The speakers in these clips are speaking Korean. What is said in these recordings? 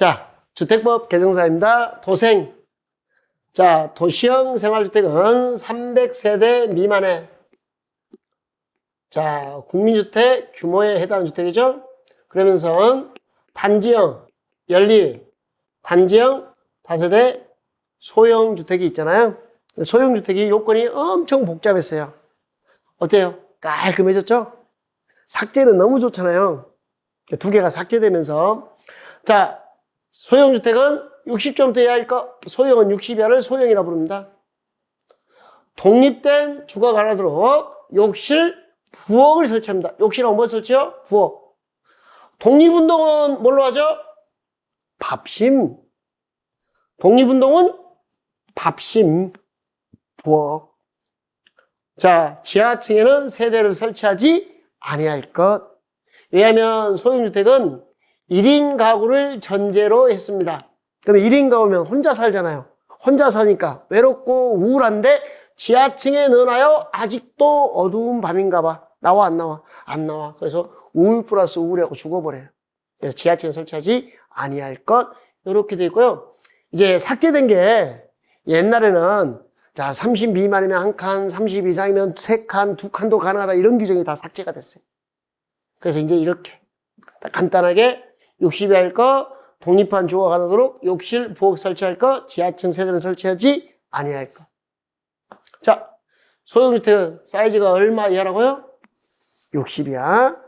자, 주택법 개정사입니다. 도생. 자, 도시형 생활주택은 300세대 미만의 자, 국민주택 규모에 해당하는 주택이죠. 그러면서 단지형, 연립, 단지형, 다세대, 소형 주택이 있잖아요. 소형 주택이 요건이 엄청 복잡했어요. 어때요? 깔끔해졌죠? 삭제는 너무 좋잖아요. 두 개가 삭제되면서. 자, 소형 주택은 60점부터 이하일 거, 소형은 60 이하를 소형이라고 부릅니다. 독립된 주거가 가능하도록 욕실, 부엌을 설치합니다. 욕실하고 뭐 설치요? 부엌. 독립운동은 뭘로 하죠? 밥심. 독립운동은 밥심, 부엌. 자, 지하층에는 세대를 설치하지 아니할 것. 왜냐하면 소형주택은 1인 가구를 전제로 했습니다. 그러면 1인 가구면 혼자 살잖아요. 혼자 사니까 외롭고 우울한데 지하층에 넣어놔요. 아직도 어두운 밤인가 봐. 나와 안 나와? 안 나와. 그래서 우울 플러스 우울하고 죽어버려요. 그래서 지하층에 설치하지 아니할 것. 이렇게 되어 있고요. 이제 삭제된 게 옛날에는 자 30 미만이면 한 칸, 30 이상이면 3칸, 2칸도 가능하다. 이런 규정이 다 삭제가 됐어요. 그래서 이제 이렇게 간단하게 60이 할 거, 독립한 주거가 가능하도록 욕실, 부엌 설치할 거, 지하층 세대는 설치하지 아니할 거. 자, 소형주택 사이즈가 얼마 이하라고요? 60이야.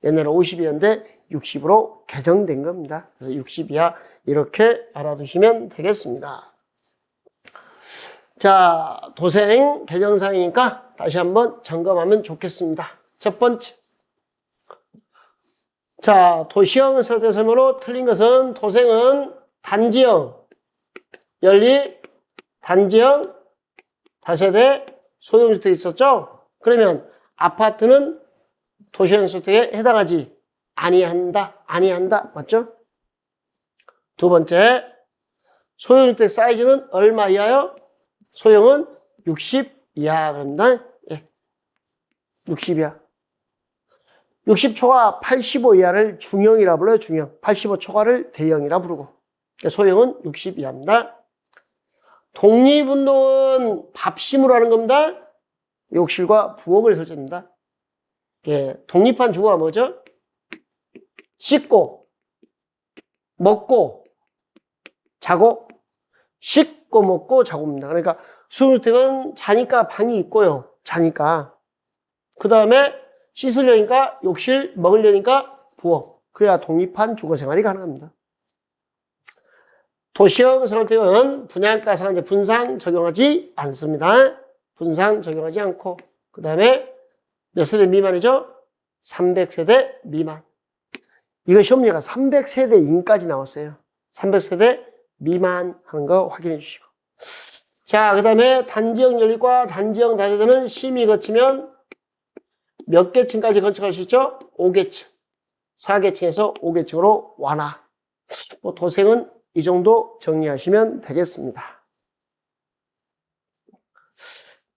옛날에 50이었는데 60으로 개정된 겁니다. 그래서 60 이하 이렇게 알아두시면 되겠습니다. 자, 도생 개정사항이니까 다시 한번 점검하면 좋겠습니다. 첫 번째. 자, 도시형 설정 설명으로 틀린 것은 도생은 단지형, 연립, 단지형, 다세대, 소형주택이 있었죠? 그러면 아파트는 도시형 주택에 해당하지 아니한다. 맞죠? 두 번째, 소형주택 사이즈는 얼마 이하요? 소형은 60 이하. 그럽니다. 예. 60 이하. 60 초과 85 이하를 중형이라 불러요. 중형. 85 초과를 대형이라 부르고. 소형은 60 이하입니다. 독립운동은 밥심으로 하는 겁니다. 욕실과 부엌을 설치합니다. 예, 독립한 주거가 뭐죠? 씻고, 먹고, 자고, 씻고, 먹고, 자고입니다. 그러니까 수용주택은 자니까 방이 있고요. 자니까. 그 다음에 씻으려니까 욕실, 먹으려니까 부엌. 그래야 독립한 주거생활이 가능합니다. 도시형 생활주택은 분양가 상한제 분상 적용하지 않습니다. 분상 적용하지 않고. 그 다음에 몇 세대 미만이죠? 300세대 미만. 이거 시험 문제가 300세대인까지 나왔어요. 300세대 미만 하는 거 확인해 주시고. 자, 그 다음에 단지형 연립과 단지형 다세대는 심의 거치면 몇 개층까지 건축할 수 있죠? 5개층. 4개층에서 5개층으로 완화. 뭐 도생은 이 정도 정리하시면 되겠습니다.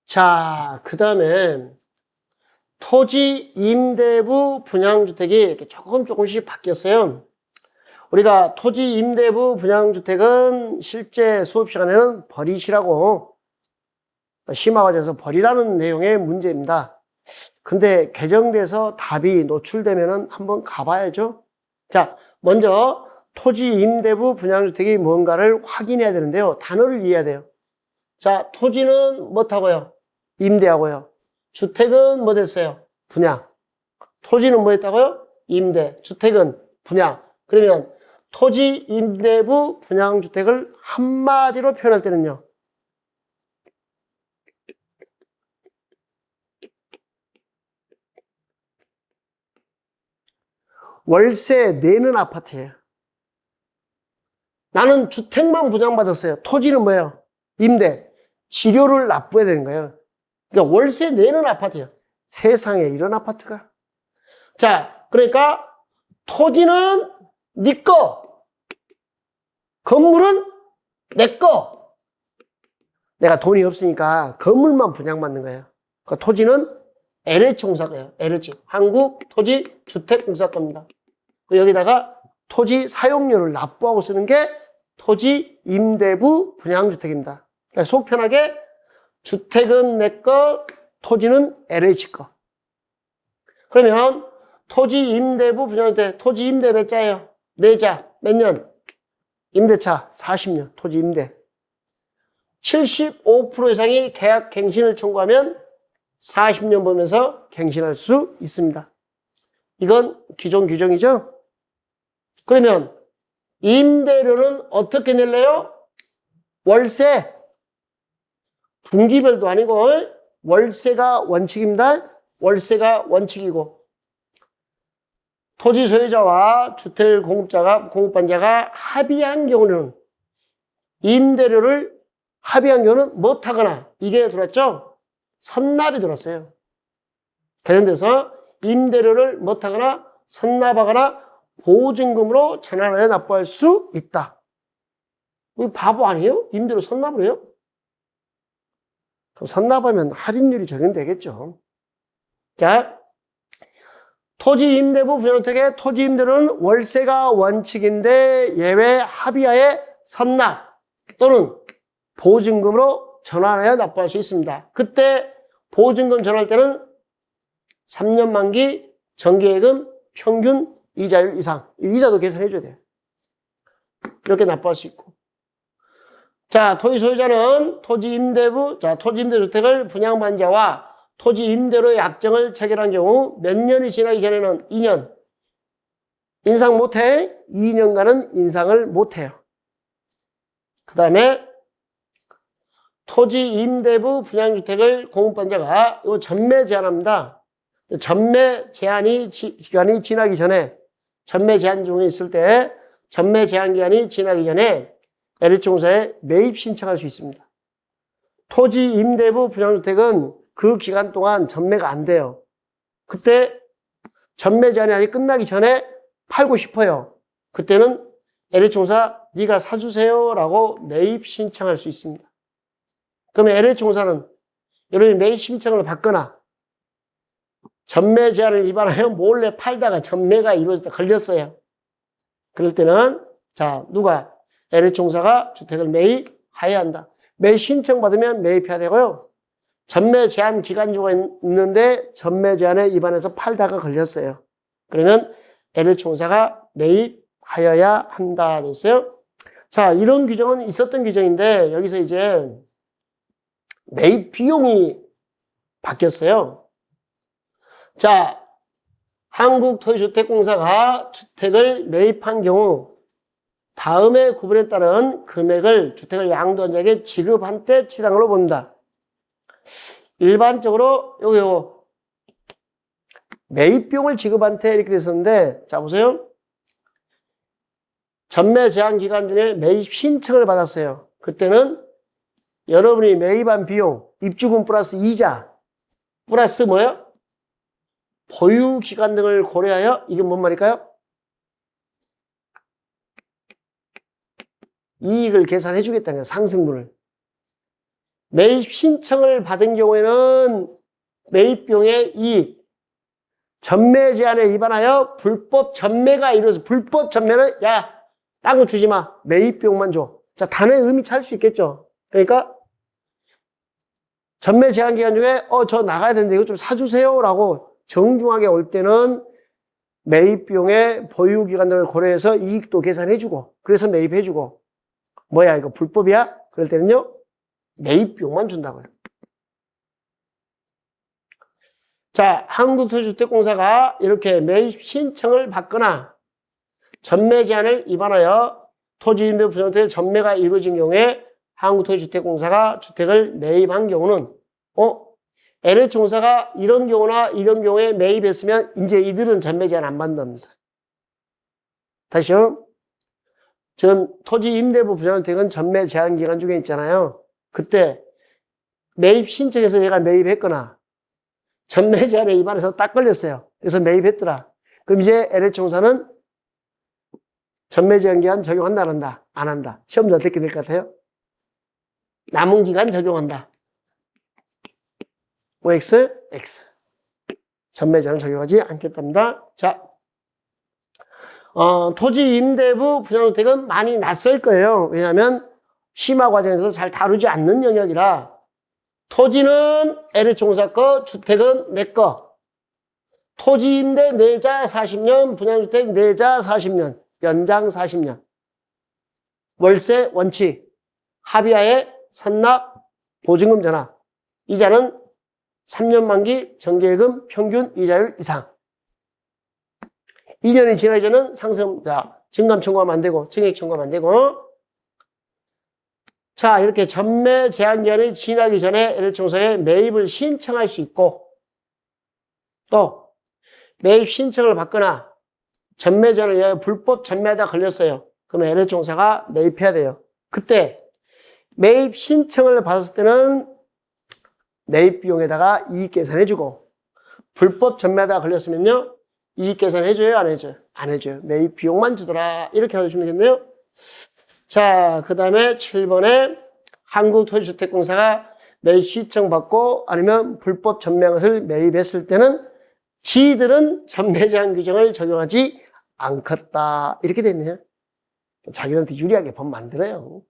자, 그 다음에 토지 임대부 분양주택이 이렇게 조금씩 바뀌었어요. 우리가 토지 임대부 분양주택은 실제 수업 시간에는 버리시라고 심화과정에서 버리라는 내용의 문제입니다. 근데 개정돼서 답이 노출되면은 한번 가봐야죠. 자, 먼저 토지 임대부 분양주택이 뭔가를 확인해야 되는데요. 단어를 이해해야 돼요. 자, 토지는 뭐다고요? 임대하고요. 주택은 뭐 됐어요? 분양. 토지는 뭐 했다고요? 임대. 주택은 분양. 그러면 토지 임대부 분양주택을 한마디로 표현할 때는요. 월세 내는 아파트예요. 나는 주택만 분양받았어요. 토지는 뭐예요? 임대. 지료를 납부해야 되는 거예요. 그러니까 월세 내는 아파트예요. 세상에 이런 아파트가. 자, 그러니까 토지는 네 거, 건물은 내 거. 내가 돈이 없으니까 건물만 분양받는 거예요. 그러니까 토지는 LH공사 거예요. LH. 한국토지주택공사 겁니다. 여기다가 토지 사용료를 납부하고 쓰는 게 토지 임대부 분양주택입니다. 그러니까 속 편하게 주택은 내 거, 토지는 LH 거. 그러면 토지 임대부 분양주택, 토지 임대 몇 자예요? 4자. 몇 년? 임대차 40년, 토지 임대. 75% 이상이 계약 갱신을 청구하면 40년 보면서 갱신할 수 있습니다. 이건 기존 규정이죠? 그러면 임대료는 어떻게 낼래요? 월세. 분기별도 아니고 월세가 원칙입니다. 월세가 원칙이고 토지 소유자와 주택 공급반자가 합의한 경우는 임대료를 합의한 경우는 못하거나 이게 들어왔죠? 선납이 들었어요. 개정돼서 임대료를 못하거나 선납하거나 보증금으로 전환하여 납부할 수 있다. 이거 바보 아니에요? 임대료 선납을 해요? 그럼 선납하면 할인율이 적용되겠죠. 자, 토지 임대부 분양주택의 토지 임대료는 월세가 원칙인데 예외 합의하에 선납 또는 보증금으로 전환하여 납부할 수 있습니다. 그때 보증금 전환할 때는 3년 만기 정기예금 평균 이자율 이상. 이자도 계산해 줘야 돼요. 이렇게 납부할 수 있고. 자, 토지 소유자는 토지 임대주택을 분양받은 자와 토지 임대료의 약정을 체결한 경우 몇 년이 지나기 전에는 2년. 인상 못해? 2년간은 인상을 못해요. 그 다음에 토지 임대부 분양주택을 공급받은 자가 이거 전매 제한합니다. 전매 제한이 기간이 지나기 전에 전매 제한 중에 있을 때 전매 제한 기간이 지나기 전에 LH공사에 매입 신청할 수 있습니다. 토지 임대부 분양주택은 그 기간 동안 전매가 안 돼요. 그때 전매 제한이 아직 끝나기 전에 팔고 싶어요. 그때는 LH공사 네가 사주세요 라고 매입 신청할 수 있습니다. 그러면 LH공사는 여러분이 매입 신청을 받거나 전매 제한을 위반하여 몰래 팔다가 전매가 이루어졌다 걸렸어요. 그럴 때는 자 누가 LH공사가 주택을 매입해야 한다. 매입 신청 받으면 매입해야 되고요. 전매 제한 기간주가 있는데 전매 제한에 위반해서 팔다가 걸렸어요. 그러면 LH공사가 매입하여야 한다 그랬어요. 자, 이런 규정은 있었던 규정인데 여기서 이제 매입 비용이 바뀌었어요. 자, 한국토지주택공사가 주택을 매입한 경우 다음의 구분에 따른 금액을 주택을 양도한 자에게 지급한 때 치당으로 본다. 일반적으로 요거 매입 비용을 지급한 때 이렇게 됐었는데 자 보세요. 전매 제한 기간 중에 매입 신청을 받았어요. 그때는 여러분이 매입한 비용, 입주금 플러스 이자 플러스 뭐예요? 보유 기간 등을 고려하여 이게 뭔 말일까요? 이익을 계산해 주겠다는 거예요. 상승분을. 매입 신청을 받은 경우에는 매입 비용의 이익, 전매 제한에 위반하여 불법 전매가 이루어서 불법 전매는 야, 딴 거 주지 마. 매입 비용만 줘. 자, 단어의 의미 찾을 수 있겠죠. 그러니까 전매 제한 기간 중에 저 나가야 되는데 이거 좀 사주세요라고 정중하게 올 때는 매입 비용의 보유 기간 등을 고려해서 이익도 계산해주고 그래서 매입해주고 뭐야 이거 불법이야? 그럴 때는요 매입 비용만 준다고요. 자, 한국토지주택공사가 이렇게 매입 신청을 받거나 전매 제한을 위반하여 토지임대 부정주택의 전매가 이루어진 경우에 한국토지주택공사가 주택을 매입한 경우는 LH공사가 이런 경우나 이런 경우에 매입했으면 이제 이들은 전매 제한 안 받는답니다. 다시요. 지금 토지임대부 부정주택은 전매 제한 기간 중에 있잖아요. 그때 매입 신청해서 얘가 매입했거나 전매 제한에 위반해서 딱 걸렸어요. 그래서 매입했더라. 그럼 이제 LH공사는 전매 제한 기간 적용한다 안 한다? 안 한다. 시험자 어떻게 될 것 같아요? 남은 기간 적용한다. OX, X. 전매 제한을 적용하지 않겠답니다. 자, 토지 임대부 분양주택은 많이 낯설 거예요. 왜냐하면 심화 과정에서 잘 다루지 않는 영역이라 토지는 LH공사 거, 주택은 내 거. 토지 임대 내자 40년, 분양주택 내자 40년, 연장 40년. 월세 원칙, 합의하에 선납, 보증금 전환. 이자는 3년 만기 정기예금 평균 이자율 이상. 2년이 지나기 전은 증감 청구하면 안 되고, 증액 청구하면 안 되고. 자, 이렇게 전매 제한 기간이 지나기 전에 LH공사에 매입을 신청할 수 있고, 또 매입 신청을 받거나 전매 제한을 위하여 불법 전매하다 걸렸어요. 그러면 LH공사가 매입해야 돼요. 그때 매입 신청을 받았을 때는 매입 비용에다가 이익 계산해주고, 불법 전매하다 걸렸으면요, 이익 계산해줘요, 안 해줘요? 안 해줘요. 매입 비용만 주더라. 이렇게 해주시면 되겠네요. 자, 그 다음에 7번에 한국토지주택공사가 매입 신청 받고 아니면 불법 전매한 것을 매입했을 때는 지들은 전매 제한 규정을 적용하지 않겠다. 이렇게 돼 있네요. 자기들한테 유리하게 법 만들어요.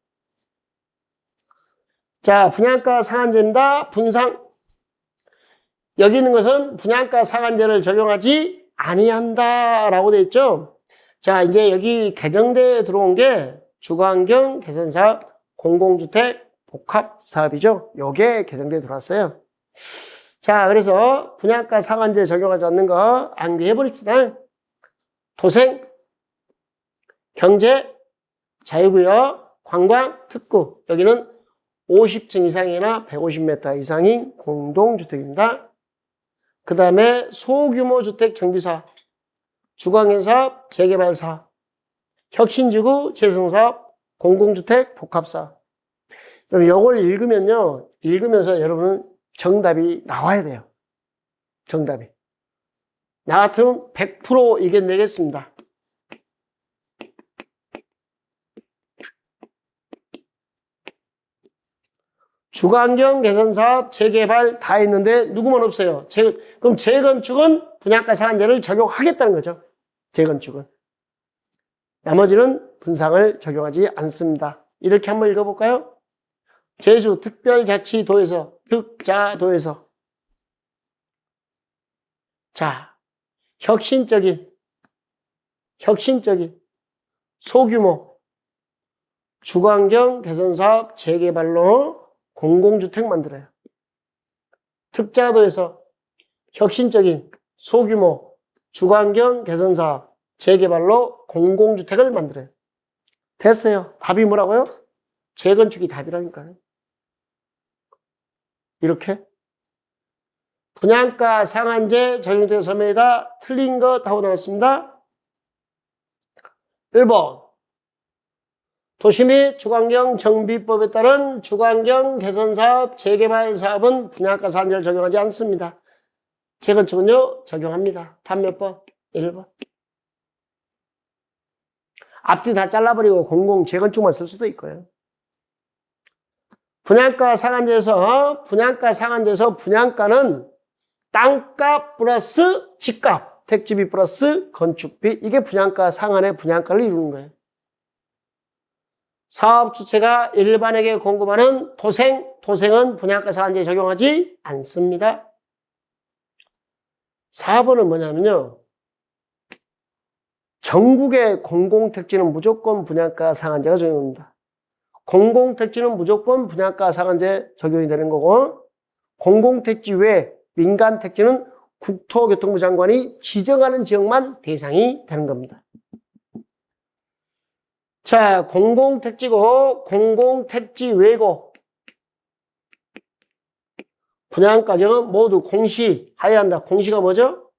자, 분양가 상한제입니다. 분상. 여기 있는 것은 분양가 상한제를 적용하지 아니한다라고 돼 있죠. 자, 이제 여기 개정대에 들어온 게 주거환경 개선사업, 공공주택 복합사업이죠. 요게 개정대에 들어왔어요. 자, 그래서 분양가 상한제 적용하지 않는 거 암기해 버립시다. 도생, 경제, 자유구역, 관광, 특구. 여기는 50층 이상이나 150m 이상인 공동주택입니다. 그 다음에 소규모 주택 정비사업, 주거환경사업, 재개발사업, 혁신지구 재생사업, 공공주택 복합사업. 그럼 이걸 읽으면요, 읽으면서 여러분은 정답이 나와야 돼요. 정답이. 나 같으면 100% 이겨내겠습니다. 주거환경 개선사업, 재개발 다 했는데 누구만 없어요. 그럼 재건축은 분양가 상한제를 적용하겠다는 거죠. 재건축은. 나머지는 분상을 적용하지 않습니다. 이렇게 한번 읽어볼까요? 제주 특별자치도에서, 특자도에서. 자, 혁신적인 소규모 주거환경 개선사업 재개발로 공공주택 만들어요. 특자도에서 혁신적인 소규모 주거환경 개선사업 재개발로 공공주택을 만들어요. 됐어요. 답이 뭐라고요? 재건축이 답이라니까요. 이렇게 분양가 상한제 적용된 서면에다 틀린 것 하고 나왔습니다. 1번 도시 및 주거환경 정비법에 따른 주거환경 개선사업, 재개발사업은 분양가 상한제를 적용하지 않습니다. 재건축은요, 적용합니다. 답 몇 번? 1번. 앞뒤 다 잘라버리고 공공 재건축만 쓸 수도 있고요. 분양가 상한제에서 분양가는 땅값 플러스 집값, 택지비 플러스 건축비, 이게 분양가 상한의 분양가를 이루는 거예요. 사업 주체가 일반에게 공급하는 도생은 분양가 상한제 적용하지 않습니다. 4번은 뭐냐면요, 전국의 공공택지는 무조건 분양가 상한제가 적용됩니다. 공공택지는 무조건 분양가 상한제 적용이 되는 거고, 공공택지 외 민간택지는 국토교통부 장관이 지정하는 지역만 대상이 되는 겁니다. 자, 공공택지고 공공택지 외고 분양가격은 모두 공시하여야 한다. 공시가 뭐죠?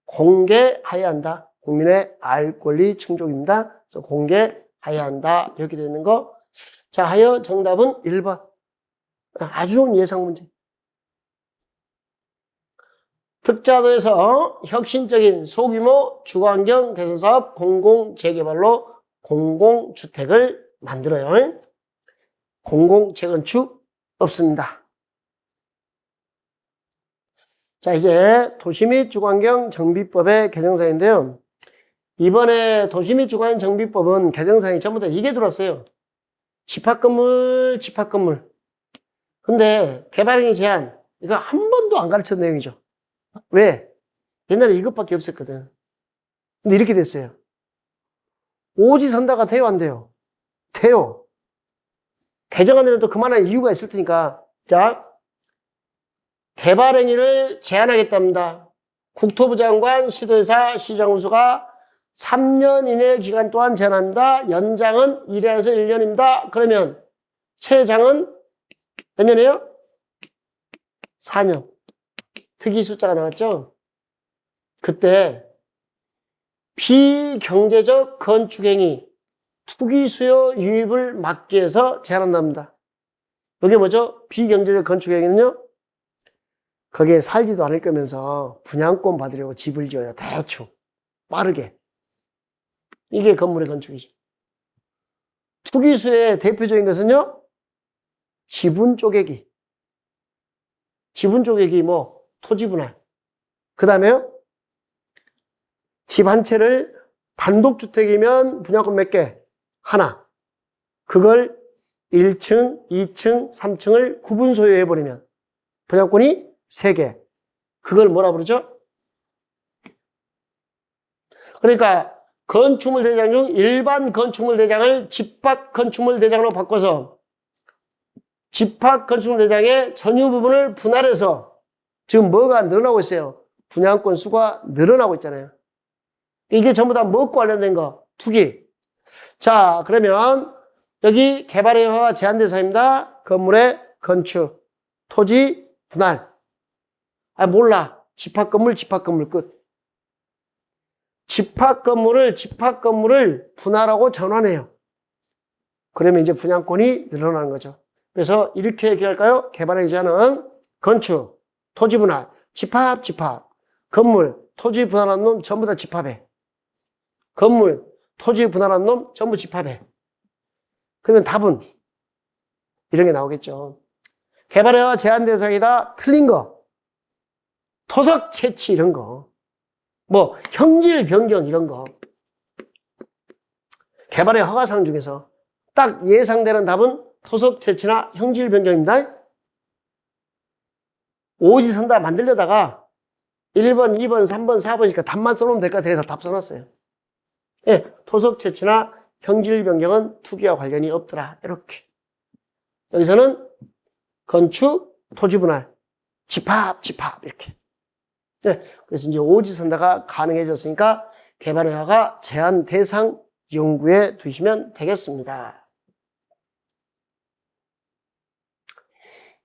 공개하여야 한다. 국민의 알 권리 충족입니다. 그래서 공개하여야 한다. 이렇게 되어 있는 거. 자, 하여 정답은 1번. 아주 좋은 예상 문제. 특자도에서 혁신적인 소규모 주거환경 개선사업 공공재개발로 공공주택을 만들어요. 공공재건축 없습니다. 자, 이제 도시 및 주거환경 정비법의 개정사인데요. 이번에 도시및주거환경정비법은 개정사항이 전부 다 이게 들어왔어요. 집합건물, 집합건물. 근데 개발행위 제한, 이거 한 번도 안 가르친 내용이죠. 왜? 옛날에 이것밖에 없었거든. 근데 이렇게 됐어요. 오지 선다가 돼요, 안 돼요? 돼요. 개정안에는 또 그만한 이유가 있을 테니까. 자, 개발행위를 제한하겠답니다. 국토부 장관, 시도의사, 시장군수가 3년 이내 기간 동안 제한합니다. 연장은 1년에서 1년입니다. 그러면 최장은 몇 년이에요? 4년. 특이 숫자가 나왔죠? 그때 비경제적 건축행위, 투기 수요 유입을 막기 위해서 제한한답니다. 이게 뭐죠? 비경제적 건축행위는요? 거기에 살지도 않을 거면서 분양권 받으려고 집을 지어요. 대충. 빠르게. 이게 건물의 건축이죠. 투기 수요의 대표적인 것은요? 지분 쪼개기. 지분 쪼개기 뭐 토지 분할. 그 다음에요? 집 한 채를 단독주택이면 분양권 몇 개? 하나. 그걸 1층, 2층, 3층을 구분 소유해버리면 분양권이 3개. 그걸 뭐라 부르죠? 그러니까 건축물 대장 중 일반 건축물 대장을 집합 건축물 대장으로 바꿔서 집합 건축물 대장의 전유 부분을 분할해서 지금 뭐가 늘어나고 있어요? 분양권 수가 늘어나고 있잖아요. 이게 전부 다 뭐과 관련된 거? 투기. 자, 그러면 여기 개발의 허가 제한 대상입니다. 건물의 건축, 토지 분할. 아, 몰라. 집합 건물 끝. 집합 건물을 분할하고 전환해요. 그러면 이제 분양권이 늘어나는 거죠. 그래서 이렇게 얘기할까요? 개발의 제한은 건축, 토지 분할, 집합. 건물, 토지 분할한 놈 전부 다 집합해. 건물, 토지 분할한 놈 전부 집합해. 그러면 답은 이런 게 나오겠죠. 개발의 허가 제한 대상이다. 틀린 거. 토석 채취 이런 거. 뭐 형질 변경 이런 거. 개발의 허가사항 중에서 딱 예상되는 답은 토석 채취나 형질 변경입니다. 오지 선다 만들려다가 1번, 2번, 3번, 4번이니까 답만 써놓으면 될 것 같아서 답 써놨어요. 예, 토석 채취나 형질 변경은 투기와 관련이 없더라. 이렇게. 여기서는 건축, 토지 분할, 집합 이렇게. 네, 그래서 이제 오지 선다가 가능해졌으니까 개발의 허가 제한 대상 연구에 두시면 되겠습니다.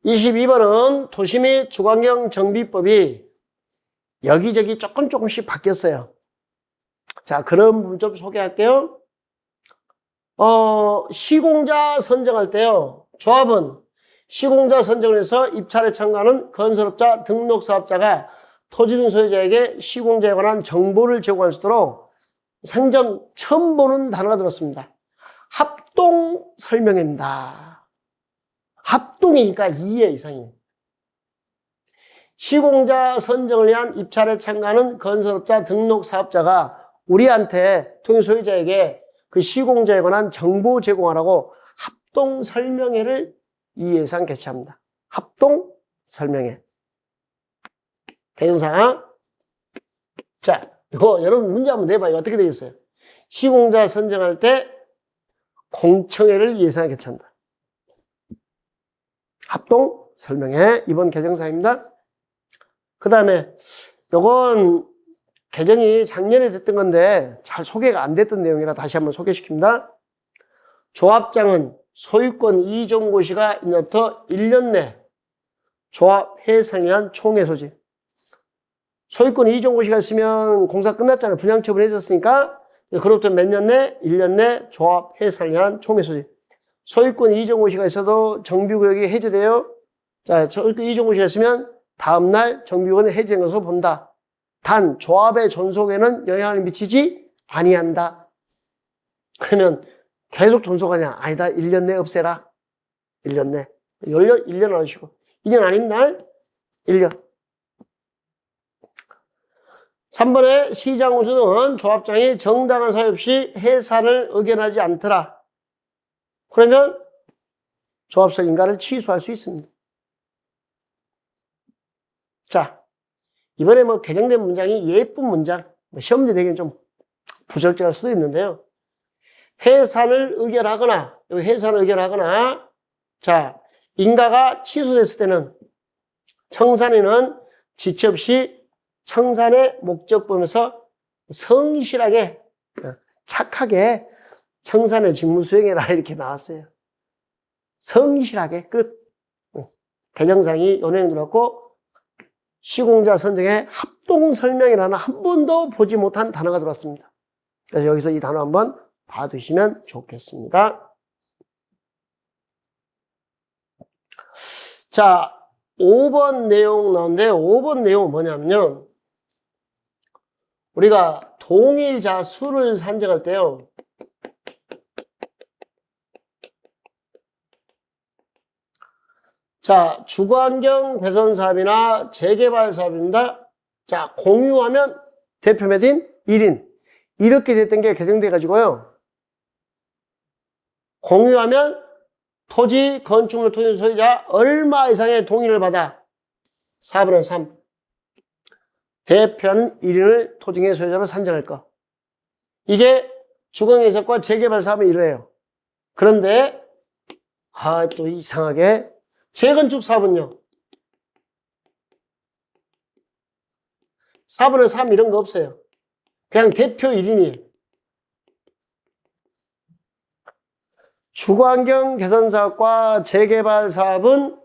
22번은 도시 및 주거환경 정비법이 여기저기 조금씩 바뀌었어요. 자, 그런 부분 좀 소개할게요. 시공자 선정할 때요. 조합은 시공자 선정을 해서 입찰에 참가하는 건설업자, 등록사업자가 토지 등 소유자에게 시공자에 관한 정보를 제공할 수 있도록 생전 처음 보는 단어가 들었습니다. 합동 설명입니다. 합동이니까 2의 이상이에요. 시공자 선정을 위한 입찰에 참가하는 건설업자, 등록사업자가 우리한테 토지 소유자에게 그 시공자에 관한 정보 제공하라고 합동 설명회를 2의 이상 개최합니다. 합동 설명회. 개정사항. 자, 이거 여러분 문제 한번 내봐요. 이거 어떻게 되겠어요? 시공자 선정할 때 공청회를 예상하게 개최한다. 합동 설명회. 이번 개정사항입니다. 그 다음에 요건 개정이 작년에 됐던 건데 잘 소개가 안 됐던 내용이라 다시 한번 소개시킵니다. 조합장은 소유권 이전고시가 있는부터 1년 내 조합 해상에 의한 총회 소집. 소유권 이전고시가 있으면 공사 끝났잖아요. 분양처분 해줬으니까 그로부터 몇 년 내? 1년 내 조합 해상에 의한 총회 소집. 소유권 이전고시가 있어도 정비구역이 해제돼요. 자, 소유권 이전고시가 있으면 다음날 정비구역은 해제된 것으로 본다. 단 조합의 존속에는 영향을 미치지 아니한다. 그러면 계속 존속하냐? 아니다. 1년 내 없애라. 1년 내. 1년 안 하시고. 2년 아닌 날 1년. 3번에 시장 운수는 조합장이 정당한 사유 없이 해산을 의견하지 않더라. 그러면 조합서 인가를 취소할 수 있습니다. 자, 이번에 뭐 개정된 문장이 예쁜 문장, 시험 문제 되기는 좀 부적절할 수도 있는데요. 해산을 의결하거나, 여기 해산을 의결하거나, 자, 인가가 취소됐을 때는 청산인은 지체 없이 청산의 목적 보면서 성실하게, 착하게 청산의 직무 수행해라 이렇게 나왔어요. 성실하게 끝. 개정상이 요 내용 들었고 시공자 선정의 합동 설명이라는 한 번도 보지 못한 단어가 들어왔습니다. 그래서 여기서 이 단어 한번 봐두시면 좋겠습니다. 자, 5번 내용 나오는데 5번 내용은 뭐냐면요. 우리가 동의자 수를 산정할 때요. 자, 주거환경 개선 사업이나 재개발 사업입니다. 자, 공유하면 대표 매진 1인. 이렇게 됐던 게 개정돼 가지고요. 공유하면 토지, 건축물 토지 소유자 얼마 이상의 동의를 받아 4분의 3. 대표는 1인을 토지의 소유자로 산정할 거. 이게 주거개선과 재개발 사업은 이래요. 그런데 또 이상하게 재건축 사업은요. 4분의 3 이런 거 없어요. 그냥 대표 1인이에요. 주거환경 개선 사업과 재개발 사업은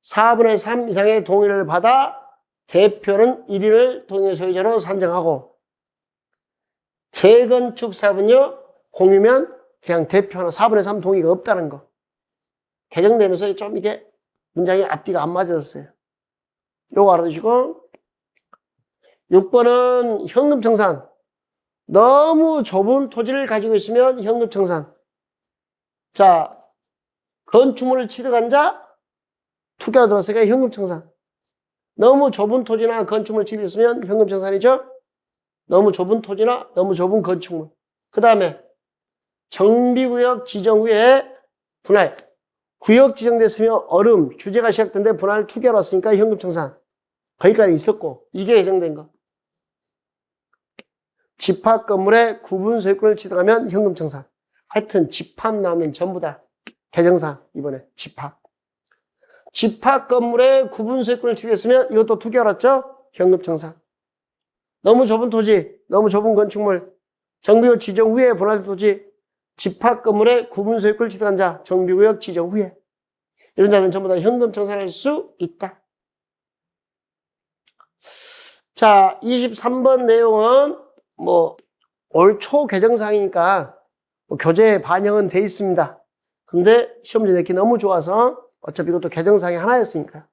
4분의 3 이상의 동의를 받아 대표는 1인을 동의 소유자로 산정하고 재건축 사업은요. 공유면 그냥 대표는 4분의 3 동의가 없다는 거. 개정되면서 좀 이게 문장이 앞뒤가 안 맞아졌어요. 요거 알아두시고 6번은 현금청산. 너무 좁은 토지를 가지고 있으면 현금청산. 자, 건축물을 취득한 자 투자가 들어왔으니까 현금청산. 너무 좁은 토지나 건축물을 취득했으면 현금청산이죠. 너무 좁은 토지나 너무 좁은 건축물. 그 다음에 정비구역 지정 후에 분할. 구역 지정됐으면 얼음, 규제가 시작된데 분할 투기하러 왔으니까 현금청산. 거기까지 있었고 이게 예정된 거. 집합 건물에 구분 소유권을 취득하면 현금청산. 하여튼 집합 나오면 전부 다 개정상 이번에 집합. 집합 건물에 구분 소유권을 취득했으면 이것도 투기하러 왔죠? 현금청산. 너무 좁은 토지, 너무 좁은 건축물, 정비구역 지정 후에 분할 토지, 집합 건물에 구분 소유권을 취득한 자, 정비구역 지정 후에. 이런 자는 전부 다 현금 청산할 수 있다. 자, 23번 내용은 올 초 개정사항이니까 교재에 반영은 돼 있습니다. 근데 시험지 내기 너무 좋아서 어차피 이것도 개정사항이 하나였으니까.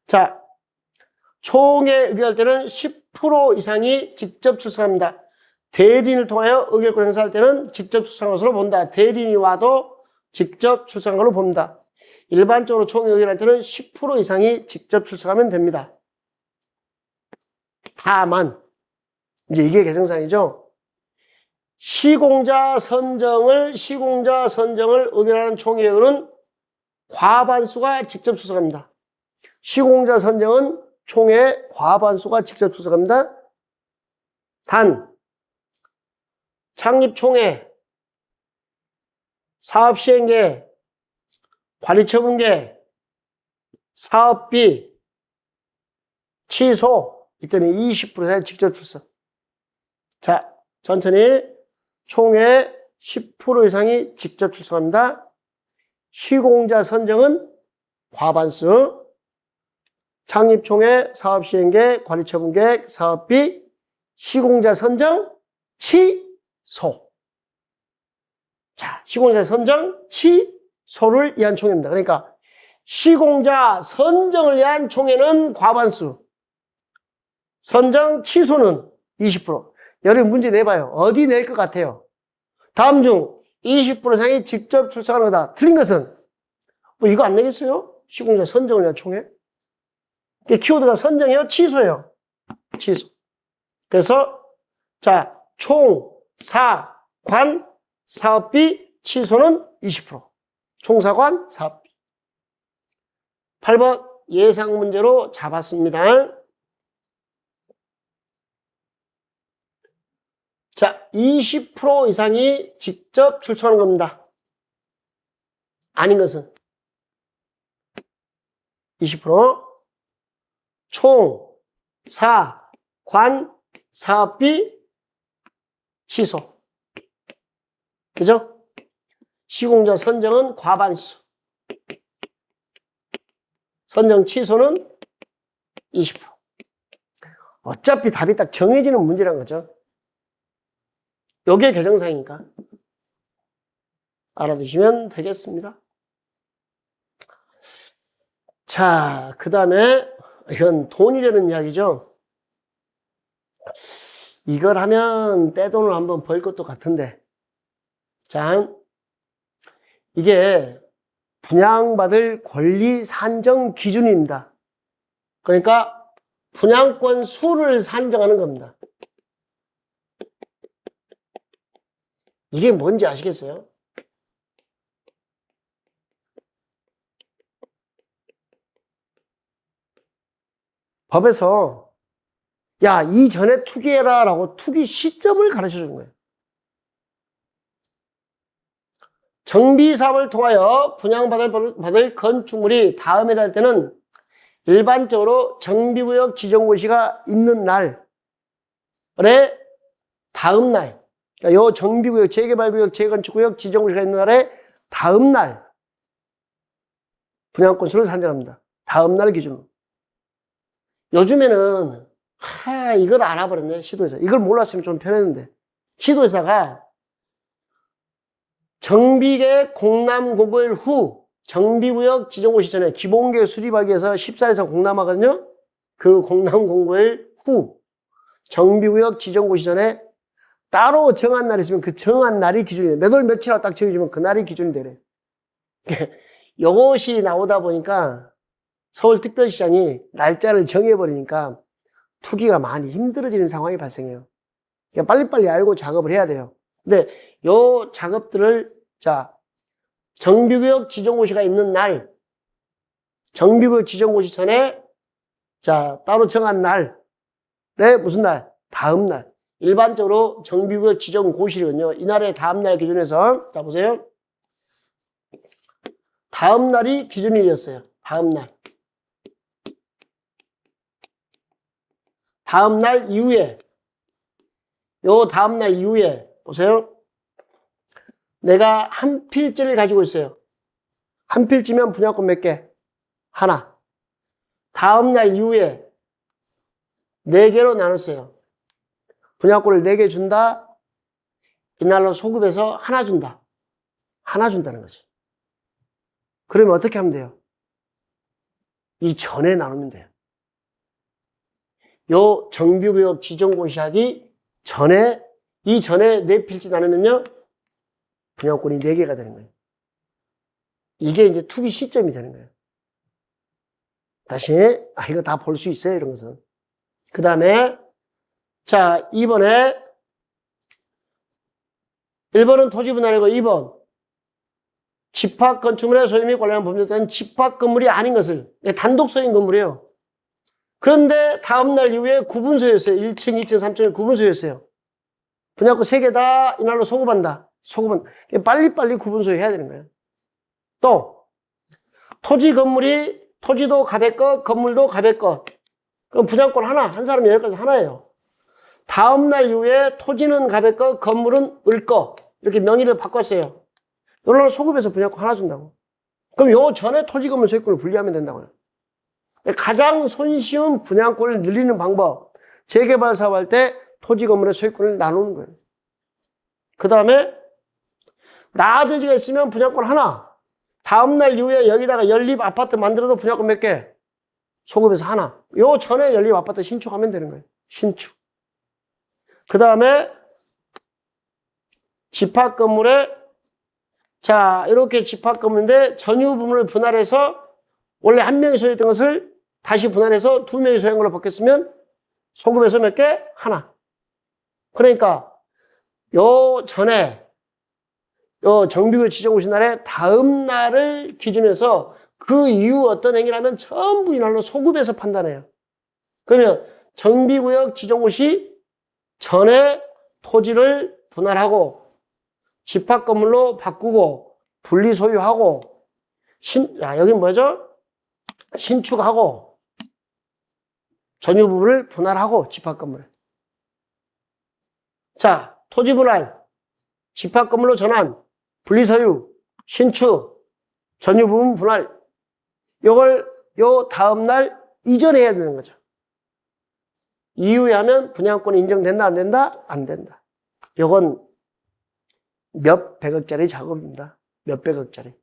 자, 총회 의결할 때는 10% 이상이 직접 출석합니다. 대리인을 통하여 의결권 행사할 때는 직접 출석한 것으로 본다. 대리인이 와도 직접 출석한 걸로 봅니다. 일반적으로 총회 의결할 때는 10% 이상이 직접 출석하면 됩니다. 다만 이제 이게 개정사항이죠. 시공자 선정을 의결하는 총회의원은 과반수가 직접 출석합니다. 시공자 선정은 총회 과반수가 직접 출석합니다. 단 창립총회, 사업시행계, 관리처분계, 사업비, 취소 이때는 20%의 직접 출석. 자, 천천히 총회 10% 이상이 직접 출석합니다. 시공자 선정은 과반수, 창립총회, 사업시행계, 관리처분계, 사업비, 시공자 선정, 취소. 자, 시공자 선정, 취소를 위한 총회입니다. 그러니까 시공자 선정을 위한 총회는 과반수, 선정 취소는 20%. 여러분 문제 내봐요. 어디 낼 것 같아요? 다음 중 20% 이상이 직접 출석하는 거다. 틀린 것은 이거 안 내겠어요? 시공자 선정을 위한 총회. 키워드가 선정이요? 취소예요? 취소. 그래서 자, 총, 사, 관, 사업비, 취소는 20%. 총사관, 사업비. 8번 예상 문제로 잡았습니다. 자, 20% 이상이 직접 출소하는 겁니다. 아닌 것은 20%, 총, 사, 관, 사업비, 취소. 그죠? 시공자 선정은 과반수. 선정 취소는 20%. 어차피 답이 딱 정해지는 문제란 거죠. 요게 개정사항이니까 알아두시면 되겠습니다. 자, 그 다음에 이건 돈이 되는 이야기죠. 이걸 하면 떼돈을 한번 벌 것도 같은데, 자, 이게 분양받을 권리 산정 기준입니다. 그러니까 분양권 수를 산정하는 겁니다. 이게 뭔지 아시겠어요? 법에서 야, 이전에 투기해라 라고 투기 시점을 가르쳐 주는 거예요. 정비사업을 통하여 분양받을 건축물이 다음에 달 때는 일반적으로 정비구역 지정고시가 있는 날에 다음 날, 그러니까 요 정비구역, 재개발구역, 재건축구역 지정고시가 있는 날에 다음 날 분양권수를 산정합니다. 다음 날 기준으로. 요즘에는 이걸 알아버렸네, 시도회사. 이걸 몰랐으면 좀 편했는데, 시도회사가 정비계획 공람 공고일 후 정비구역 지정고시 전에 기본계획 수립하기 위해서 14에서 공람하거든요. 그 공람 공고일 후 정비구역 지정고시 전에 따로 정한 날이 있으면 그 정한 날이 기준이 돼. 몇 월 며칠이라고 딱 정해주면 그 날이 기준이 되래. 이것이 나오다 보니까 서울특별시장이 날짜를 정해버리니까 투기가 많이 힘들어지는 상황이 발생해요. 그러니까 빨리빨리 알고 작업을 해야 돼요. 근데 요 작업들을, 자, 정비구역 지정고시가 있는 날, 정비구역 지정고시 전에, 자, 따로 정한 날에 무슨 날? 다음 날. 일반적으로 정비구역 지정고시거든요. 이날의 다음 날 기준에서, 자, 보세요. 다음 날이 기준일이었어요. 다음 날. 다음 날 이후에, 요 다음 날 이후에, 보세요. 내가 한 필지를 가지고 있어요. 한 필지면 분양권 몇 개? 하나. 다음 날 이후에 4개로 나눴어요. 분양권을 4개 준다. 이날로 소급해서 하나 준다. 하나 준다는 거지. 그러면 어떻게 하면 돼요? 이 전에 나누면 돼요. 요 정비구역 지정고시하기 전에, 이 전에 4필지 나누면요, 분양권이 4개가 되는 거예요. 이게 이제 투기 시점이 되는 거예요. 다시, 이거 다 볼 수 있어요, 이런 것은. 그 다음에, 자, 2번에, 1번은 토지분할이고, 2번, 집합건축물의 소유 및 관련 법률에 따른 집합건물이 아닌 것을, 단독 소유인 건물이에요. 그런데 다음날 이후에 구분소유였어요. 1층, 2층, 3층을 구분소유였어요. 분양권 3개 다 이날로 소급한다. 소급은 빨리빨리 구분소유 해야 되는 거예요. 또 토지 건물이, 토지도 가백 것, 건물도 가백 것. 그럼 분양권 하나, 한 사람이 여기까지 하나예요. 다음날 이후에 토지는 가백 것, 건물은 을 것. 이렇게 명의를 바꿨어요. 이걸로 소급해서 분양권 하나 준다고. 그럼 요 전에 토지 건물 소유권을 분리하면 된다고요. 가장 손쉬운 분양권을 늘리는 방법. 재개발 사업할 때 토지 건물의 소유권을 나누는 거예요. 그 다음에 나아대지가 있으면 분양권 하나. 다음날 이후에 여기다가 연립 아파트 만들어도 분양권 몇 개? 소급해서 하나. 요 전에 연립 아파트 신축하면 되는 거예요. 신축. 그 다음에 집합 건물에, 자, 이렇게 집합 건물인데 전유 부분을 분할해서 원래 한 명이 소유했던 것을 다시 분할해서 2명이 소유한 걸로 바뀌었으면 소급해서 몇 개? 하나. 그러니까 요 전에 요 정비구역 지정고시 날에 다음 날을 기준해서 그 이후 어떤 행위라면 전부 이날로 소급해서 판단해요. 그러면 정비구역 지정고시 전에 토지를 분할하고 집합건물로 바꾸고 분리소유하고 여기 뭐죠? 신축하고 전유 부분을 분할하고 집합건물을. 자, 토지 분할, 집합건물로 전환, 분리소유, 신축, 전유 부분 분할. 요걸 요 다음날 이전에 해야 되는 거죠. 이후에 하면 분양권이 인정된다, 안 된다? 안 된다. 요건 몇 백억짜리 작업입니다. 몇 백억짜리.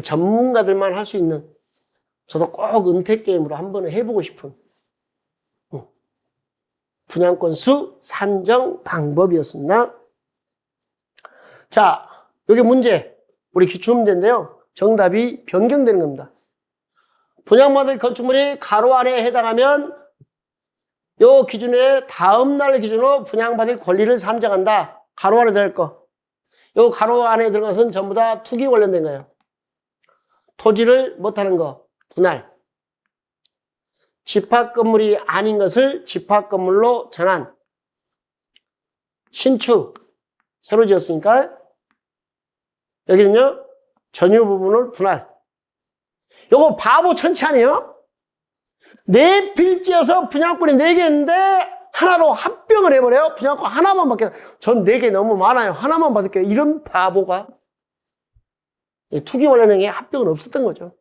전문가들만 할 수 있는, 저도 꼭 은퇴 게임으로 한번 해보고 싶은 분양권 수 산정 방법이었습니다. 자, 여기 문제, 우리 기출문제인데요. 정답이 변경되는 겁니다. 분양받을 건축물이 가로 안에 해당하면 요 기준에 다음 날 기준으로 분양받을 권리를 산정한다. 가로 안에 들어갈 거. 요 가로 안에 들어간 것은 전부 다 투기 관련된 거예요. 토지를 못하는 거, 분할. 집합건물이 아닌 것을 집합건물로 전환. 신축. 새로 지었으니까. 여기는요, 전유 부분을 분할. 요거 바보 천치 아니에요? 네 필지여서 분양권이 4개 있는데 하나로 합병을 해버려요. 분양권 하나만 받게. 전 4개 너무 많아요. 하나만 받을게요. 이런 바보가. 투기 관련된 게 합병은 없었던 거죠.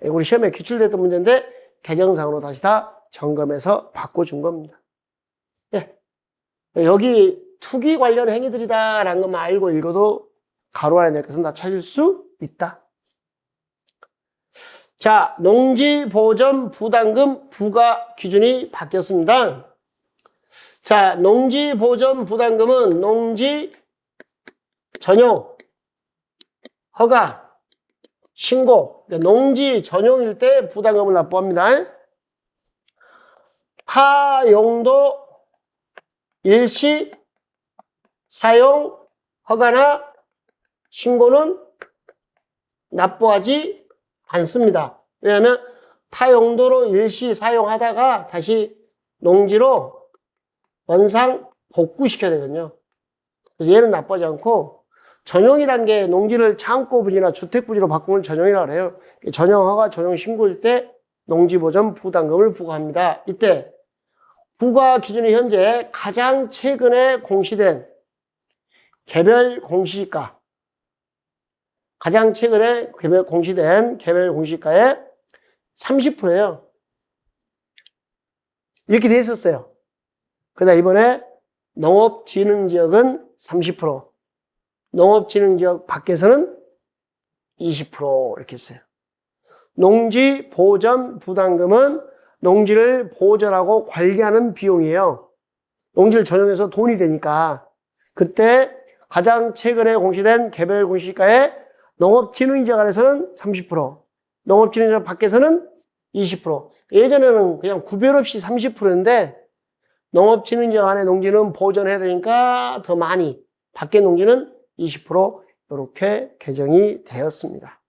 우리 시험에 기출됐던 문제인데 개정상으로 다시 다 점검해서 바꿔준 겁니다. 예. 여기 투기 관련 행위들이다라는 것만 알고 읽어도 가로 안에 낼 것은 다 찾을 수 있다. 자, 농지 보전 부담금 부과 기준이 바뀌었습니다. 자, 농지 보전 부담금은 농지 전용, 허가, 신고, 그러니까 농지 전용일 때 부담금을 납부합니다. 타 용도 일시 사용 허가나 신고는 납부하지 않습니다. 왜냐하면 타 용도로 일시 사용하다가 다시 농지로 원상 복구시켜야 되거든요. 그래서 얘는 납부하지 않고 전용이란 게 농지를 창고 부지나 주택 부지로 바꾸는 걸 전용이라고 해요. 전용 허가, 전용 신고일 때 농지 보전 부담금을 부과합니다. 이때 부과 기준이 현재 가장 최근에 공시된 개별 공시가, 가장 최근에 공시된 개별 공시가의 30%예요. 이렇게 돼 있었어요. 그러다 이번에 농업진흥지역은 30%, 농업진흥지역 밖에서는 20% 이렇게 했어요. 농지 보전 부담금은 농지를 보전하고 관리하는 비용이에요. 농지를 전용해서 돈이 되니까 그때 가장 최근에 공시된 개별 공시가의 농업진흥지역 안에서는 30%, 농업진흥지역 밖에서는 20%. 예전에는 그냥 구별 없이 30%인데 농업진흥지역 안에 농지는 보전해야 되니까 더 많이, 밖에 농지는 20% 이렇게 개정이 되었습니다.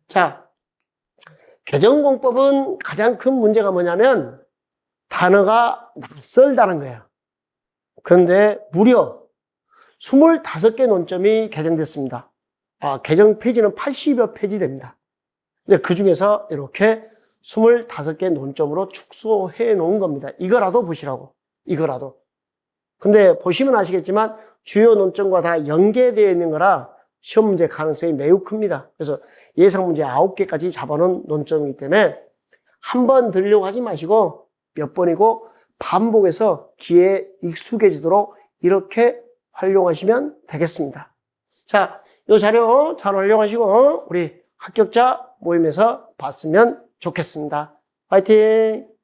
자, 개정공법은 가장 큰 문제가 뭐냐면 단어가 낯설다는 거예요. 그런데 무려 25개 논점이 개정됐습니다. 개정 페이지는 80여 페이지 됩니다. 근데 그 중에서 이렇게 25개 논점으로 축소해 놓은 겁니다. 이거라도 보시라고. 이거라도. 근데 보시면 아시겠지만 주요 논점과 다 연계되어 있는 거라 시험 문제 가능성이 매우 큽니다. 그래서 예상 문제 9개까지 잡아놓은 논점이기 때문에 한 번 들으려고 하지 마시고 몇 번이고 반복해서 귀에 익숙해지도록 이렇게 활용하시면 되겠습니다. 자, 이 자료 잘 활용하시고 우리 합격자 모임에서 봤으면 좋겠습니다. 화이팅!